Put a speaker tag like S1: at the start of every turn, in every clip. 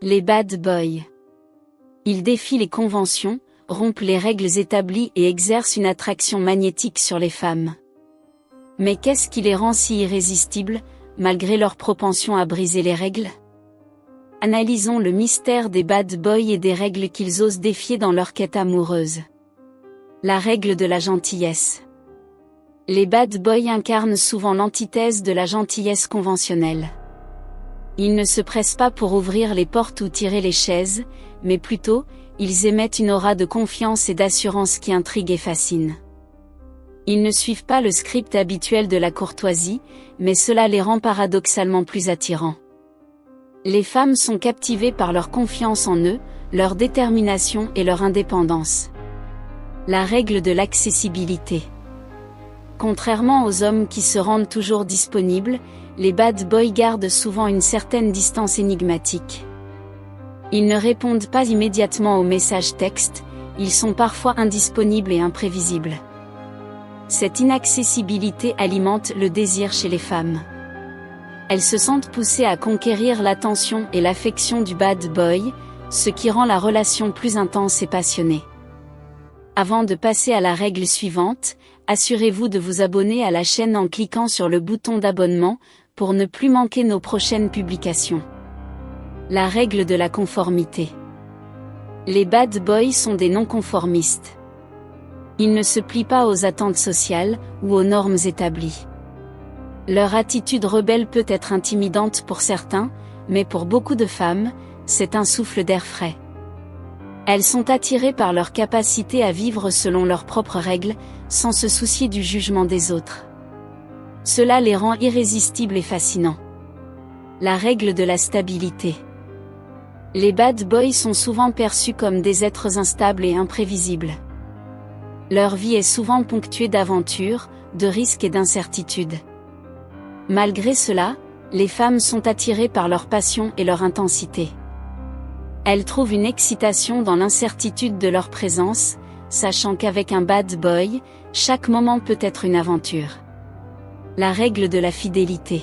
S1: Les bad boys. Ils défient les conventions, rompent les règles établies et exercent une attraction magnétique sur les femmes. Mais qu'est-ce qui les rend si irrésistibles, malgré leur propension à briser les règles? Analysons le mystère des bad boys et des règles qu'ils osent défier dans leur quête amoureuse. La règle de la gentillesse. Les bad boys incarnent souvent l'antithèse de la gentillesse conventionnelle. Ils ne se pressent pas pour ouvrir les portes ou tirer les chaises, mais plutôt, ils émettent une aura de confiance et d'assurance qui intrigue et fascine. Ils ne suivent pas le script habituel de la courtoisie, mais cela les rend paradoxalement plus attirants. Les femmes sont captivées par leur confiance en eux, leur détermination et leur indépendance. La règle de l'accessibilité. Contrairement aux hommes qui se rendent toujours disponibles, les bad boys gardent souvent une certaine distance énigmatique. Ils ne répondent pas immédiatement aux messages textes, ils sont parfois indisponibles et imprévisibles. Cette inaccessibilité alimente le désir chez les femmes. Elles se sentent poussées à conquérir l'attention et l'affection du bad boy, ce qui rend la relation plus intense et passionnée. Avant de passer à la règle suivante, assurez-vous de vous abonner à la chaîne en cliquant sur le bouton d'abonnement, pour ne plus manquer nos prochaines publications. La règle de la conformité. Les bad boys sont des non-conformistes. Ils ne se plient pas aux attentes sociales, ou aux normes établies. Leur attitude rebelle peut être intimidante pour certains, mais pour beaucoup de femmes, c'est un souffle d'air frais. Elles sont attirées par leur capacité à vivre selon leurs propres règles, sans se soucier du jugement des autres. Cela les rend irrésistibles et fascinants. La règle de la stabilité. Les bad boys sont souvent perçus comme des êtres instables et imprévisibles. Leur vie est souvent ponctuée d'aventures, de risques et d'incertitudes. Malgré cela, les femmes sont attirées par leur passion et leur intensité. Elles trouvent une excitation dans l'incertitude de leur présence, sachant qu'avec un bad boy, chaque moment peut être une aventure. La règle de la fidélité.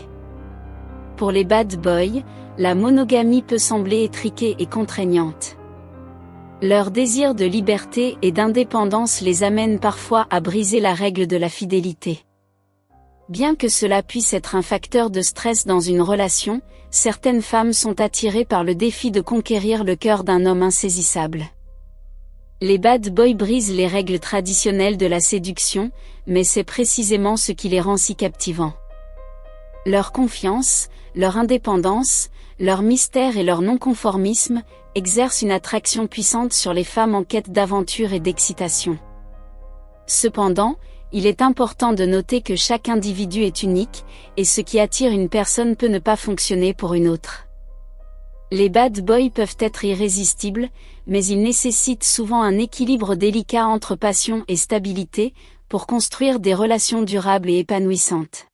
S1: Pour les bad boys, la monogamie peut sembler étriquée et contraignante. Leur désir de liberté et d'indépendance les amène parfois à briser la règle de la fidélité. Bien que cela puisse être un facteur de stress dans une relation, certaines femmes sont attirées par le défi de conquérir le cœur d'un homme insaisissable. Les bad boys brisent les règles traditionnelles de la séduction, mais c'est précisément ce qui les rend si captivants. Leur confiance, leur indépendance, leur mystère et leur non-conformisme exercent une attraction puissante sur les femmes en quête d'aventure et d'excitation. Cependant, il est important de noter que chaque individu est unique, et ce qui attire une personne peut ne pas fonctionner pour une autre. Les bad boys peuvent être irrésistibles, mais ils nécessitent souvent un équilibre délicat entre passion et stabilité, pour construire des relations durables et épanouissantes.